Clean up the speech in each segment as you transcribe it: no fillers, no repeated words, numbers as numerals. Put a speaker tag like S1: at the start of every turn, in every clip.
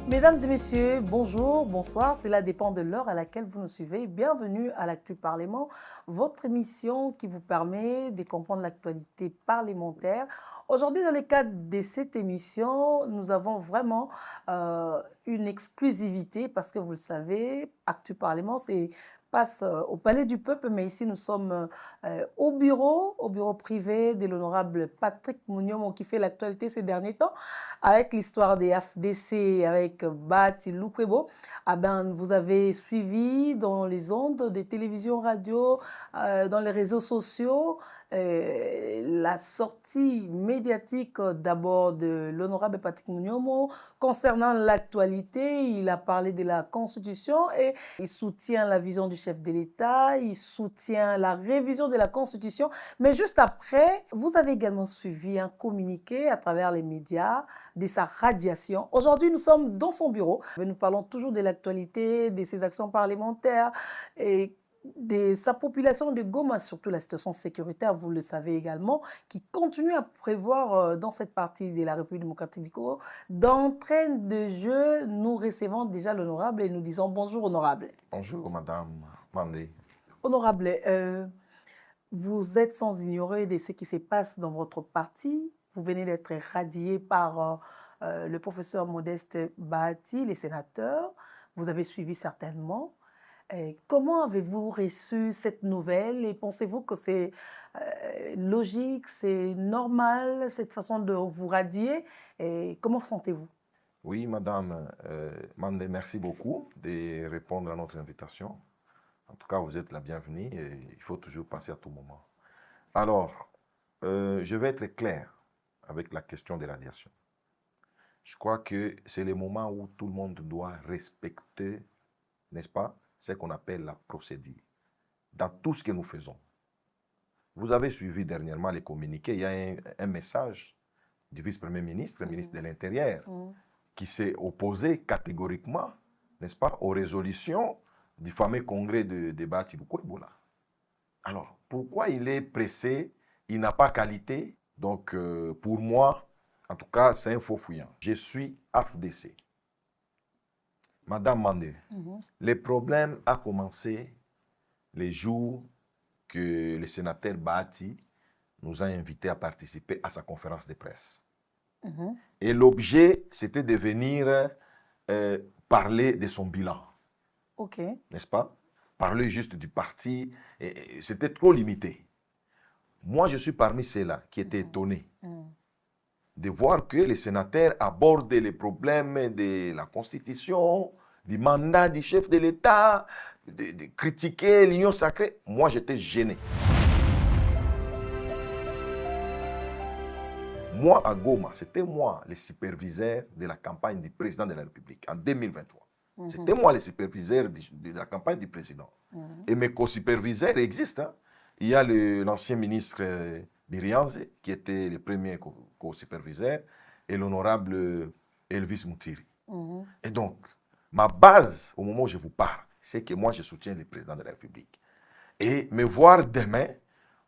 S1: Mesdames et messieurs, bonjour, bonsoir, cela dépend de l'heure à laquelle vous nous suivez. Bienvenue à l'Actu Parlement, votre émission qui vous permet de comprendre l'actualité parlementaire. Aujourd'hui, dans le cadre de cette émission, nous avons vraiment une exclusivité parce que vous le savez, Actu Parlement, c'est passe au Palais du Peuple, mais ici nous sommes au bureau privé de l'honorable Patrick Mouniomo qui fait l'actualité ces derniers temps avec l'histoire des FDC, avec Bati Lukwebo. Ah ben, vous avez suivi dans les ondes des télévisions, radio, dans les réseaux sociaux, la sortie médiatique d'abord de l'honorable Patrick Mouniomo concernant l'actualité. Il a parlé de la Constitution et il soutient la vision du chef de l'État, il soutient la révision de la Constitution. Mais juste après, vous avez également suivi un communiqué à travers les médias de sa radiation. Aujourd'hui, nous sommes dans son bureau. Nous parlons toujours de l'actualité, de ses actions parlementaires et de sa population de Goma, surtout la situation sécuritaire, vous le savez également, qui continue à prévoir dans cette partie de la République démocratique du Congo. D'entrain de jeu, nous recevons déjà l'honorable et nous disons bonjour honorable.
S2: Bonjour Madame Mandé.
S1: Honorable, vous êtes sans ignorer de ce qui se passe dans votre parti. Vous venez d'être radié par le professeur Modeste Bahati, les sénateurs. Vous avez suivi certainement. Comment avez-vous reçu cette nouvelle et pensez-vous que c'est logique, c'est normal, cette façon de vous radier? Et comment sentez-vous?
S2: Oui, Madame Mandé, merci beaucoup de répondre à notre invitation. En tout cas, vous êtes la bienvenue et il faut toujours passer à tout moment. Alors, je vais être clair avec la question des radiations. Je crois que c'est le moment où tout le monde doit respecter, n'est-ce pas, ce qu'on appelle la procédure dans tout ce que nous faisons. Vous avez suivi dernièrement les communiqués. Il y a un message du vice-premier ministre, ministre de l'Intérieur, qui s'est opposé catégoriquement, n'est-ce pas, aux résolutions du fameux congrès de Bati Lukwebo. Alors, pourquoi il est pressé? Il n'a pas qualité. Donc, pour moi, en tout cas, c'est un faux fuyant. Je suis AFDC. Madame Mandé, le problème a commencé les jours que le sénateur Bati nous a invités à participer à sa conférence de presse. Et l'objet, c'était de venir parler de son bilan.
S1: Ok.
S2: N'est-ce pas? Parler juste du parti, c'était trop limité. Moi, je suis parmi ceux-là qui étaient étonnés de voir que les sénateurs abordent les problèmes de la Constitution, du mandat du chef de l'État, de critiquer l'union sacrée. Moi, j'étais gêné. Moi, à Goma, c'était moi le superviseur de la campagne du président de la République en 2023. C'était moi le superviseur de la campagne du président. Et mes co-superviseurs existent. Hein. Il y a l'ancien ministre Birianze, qui était le premier co-superviseur, et l'honorable Elvis Moutiri. Et donc, ma base, au moment où je vous parle, c'est que moi, je soutiens le président de la République. Et me voir demain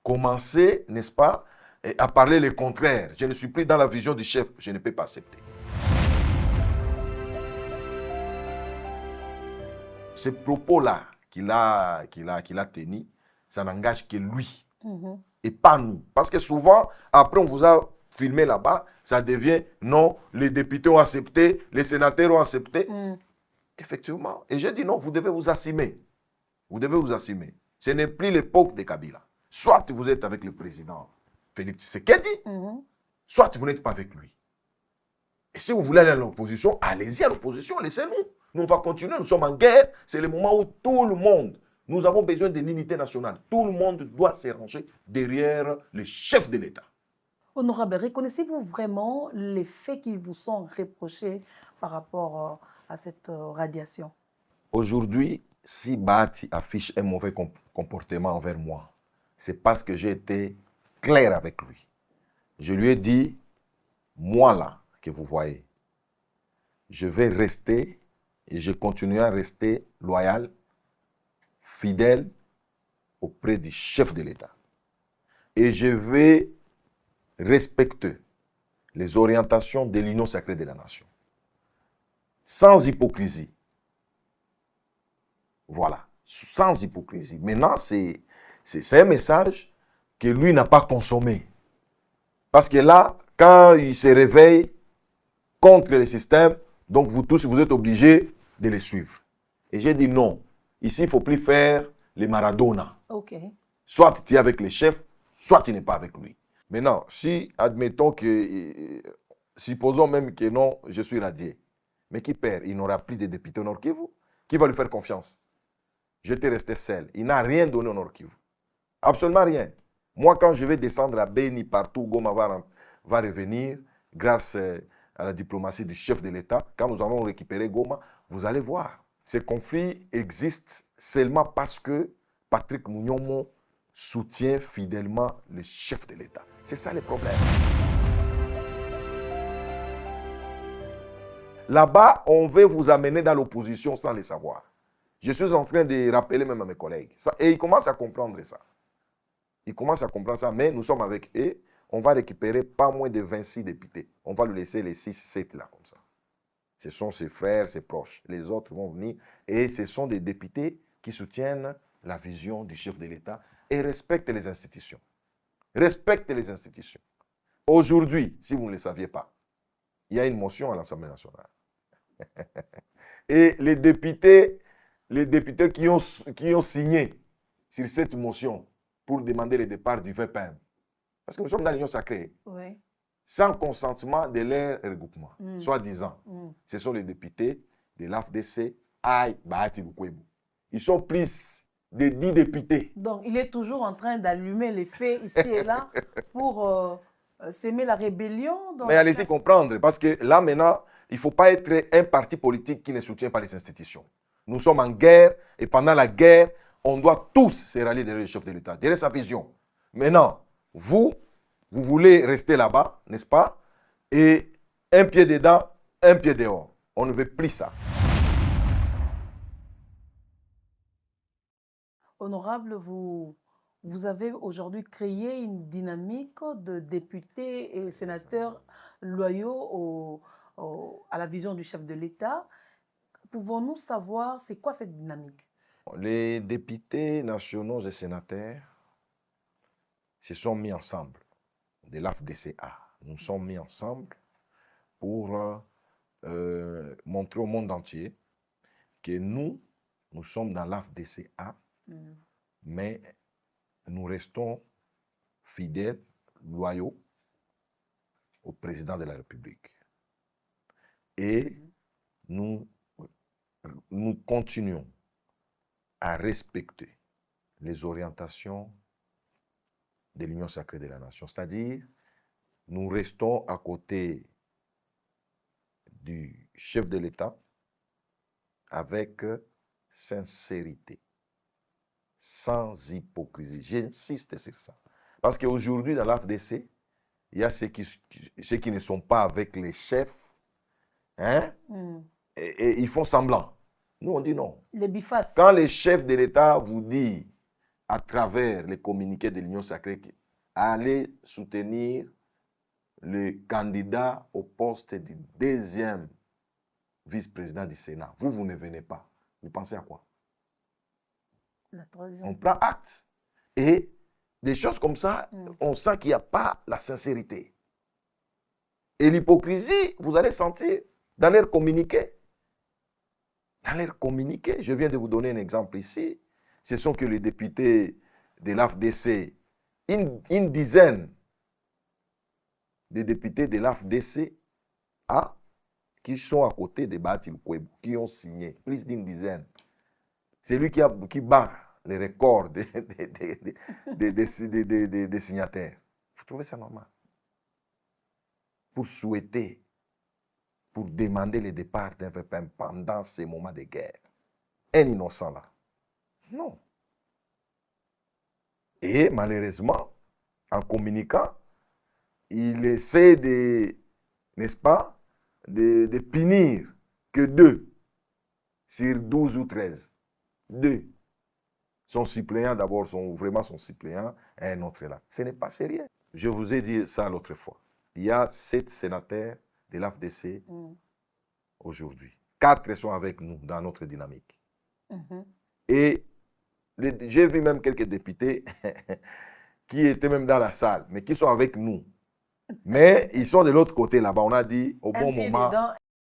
S2: commencer, n'est-ce pas, à parler le contraire. Je ne suis plus dans la vision du chef, je ne peux pas accepter. Ces propos-là qu'il a tenus, ça n'engage que lui et pas nous. Parce que souvent, après on vous a filmé là-bas, ça devient non, les députés ont accepté, les sénateurs ont accepté. Effectivement. Et j'ai dit non, vous devez vous assumer. Vous devez vous assumer. Ce n'est plus l'époque de Kabila. Soit vous êtes avec le président Félix Tshisekedi, soit vous n'êtes pas avec lui. Et si vous voulez aller à l'opposition, allez-y à l'opposition, laissez-nous. Nous, on va continuer, nous sommes en guerre. C'est le moment où tout le monde, nous avons besoin de l'unité nationale. Tout le monde doit se ranger derrière le chef de l'État.
S1: Honorable, reconnaissez-vous vraiment les faits qui vous sont reprochés par rapport à cette radiation?
S2: Aujourd'hui, si Bati affiche un mauvais comportement envers moi, c'est parce que j'ai été clair avec lui. Je lui ai dit, moi là, que vous voyez, je vais rester et je continuerai à rester loyal, fidèle auprès du chef de l'État. Et je vais respecter les orientations de l'union sacrée de la nation. sans hypocrisie. Voilà, sans hypocrisie. Maintenant, c'est un message que lui n'a pas consommé. Parce que là, quand il se réveille contre le système, donc vous tous, vous êtes obligés de les suivre. Et j'ai dit non. Ici, il ne faut plus faire les Maradona.
S1: Okay.
S2: Soit tu es avec les chefs, soit tu n'es pas avec lui. Maintenant, si, admettons que, supposons même que non, je suis radié, mais qui perd? Il n'aura plus de députés au Nord Kivu. Qui va lui faire confiance? J'étais resté seul. Il n'a rien donné au Nord Kivu. Absolument rien. Moi, quand je vais descendre à Beni, partout, Goma va revenir, grâce à la diplomatie du chef de l'État. Quand nous allons récupérer Goma, vous allez voir. Ces conflits existent seulement parce que Patrick Mounyomo soutient fidèlement le chef de l'État. C'est ça le problème. Là-bas, on veut vous amener dans l'opposition sans le savoir. Je suis en train de rappeler même à mes collègues. Et ils commencent à comprendre ça. Ils commencent à comprendre ça, mais nous sommes avec eux. On va récupérer pas moins de 26 députés. On va lui laisser les 6, 7 là, comme ça. Ce sont ses frères, ses proches. Les autres vont venir. Et ce sont des députés qui soutiennent la vision du chef de l'État et respectent les institutions. Respectent les institutions. Aujourd'hui, si vous ne le saviez pas, il y a une motion à l'Assemblée nationale. Et les députés qui ont signé sur cette motion pour demander le départ du VPM, parce que nous sommes dans l'Union sacrée,
S1: Oui.
S2: sans consentement de leur regroupement, soi-disant. Ce sont les députés de l'AFDC, Aïe, Bahati Lukwebo. Ils sont plus de 10 députés.
S1: Donc, il est toujours en train d'allumer les faits ici et là pour s'aimer la rébellion.
S2: Mais allez-y comprendre, parce que là, maintenant, il ne faut pas être un parti politique qui ne soutient pas les institutions. Nous sommes en guerre, et pendant la guerre, on doit tous se rallier derrière le chef de l'État, derrière sa vision. Maintenant, vous voulez rester là-bas, n'est-ce pas? Et un pied dedans, un pied dehors. On ne veut plus ça.
S1: Honorable, vous avez aujourd'hui créé une dynamique de députés et sénateurs loyaux à la vision du chef de l'État. Pouvons-nous savoir c'est quoi cette dynamique?
S2: Les députés nationaux et sénateurs se sont mis ensemble, de l'AFDCA. Nous sommes mis ensemble pour montrer au monde entier que nous sommes dans l'AFDCA, mais nous restons fidèles, loyaux au président de la République. Et nous continuons à respecter les orientations de l'Union sacrée de la nation. C'est-à-dire, nous restons à côté du chef de l'État avec sincérité, sans hypocrisie. J'insiste sur ça. Parce qu'aujourd'hui, dans l'AFDC, il y a ceux qui ne sont pas avec les chefs, hein, et ils font semblant. Nous, on dit non.
S1: Les bifaces.
S2: Quand les chefs de l'État vous disent, à travers les communiqués de l'Union sacrée, allez soutenir le candidat au poste du deuxième vice-président du Sénat. Vous ne venez pas. Vous pensez à quoi? On prend acte. Et des choses comme ça, on sent qu'il n'y a pas la sincérité. Et l'hypocrisie, vous allez sentir dans leur communiqué. Dans leur communiqué, je viens de vous donner un exemple ici. Ce sont que les députés de l'AFDC, une dizaine de députés de l'AFDC qui sont à côté de Bahati Lukwebo, qui ont signé, plus d'une dizaine. C'est lui qui bat les records des signataires. Vous trouvez ça normal? Pour souhaiter, pour demander le départ d'un VPM pendant ces moments de guerre. Un innocent là. Non. Et malheureusement, en communiquant, il essaie de, n'est-ce pas, de punir que 2 sur 12 ou 13. 2. Son suppléant, d'abord, vraiment son suppléant, et un autre là. Ce n'est pas sérieux. Je vous ai dit ça l'autre fois. Il y a 7 sénateurs de l'AFDC aujourd'hui. 4 sont avec nous dans notre dynamique.
S1: Mhm.
S2: Et j'ai vu même quelques députés qui étaient même dans la salle, mais qui sont avec nous. Mais ils sont de l'autre côté là-bas. On a dit au
S1: Un
S2: bon
S1: pied
S2: moment,
S1: dedans,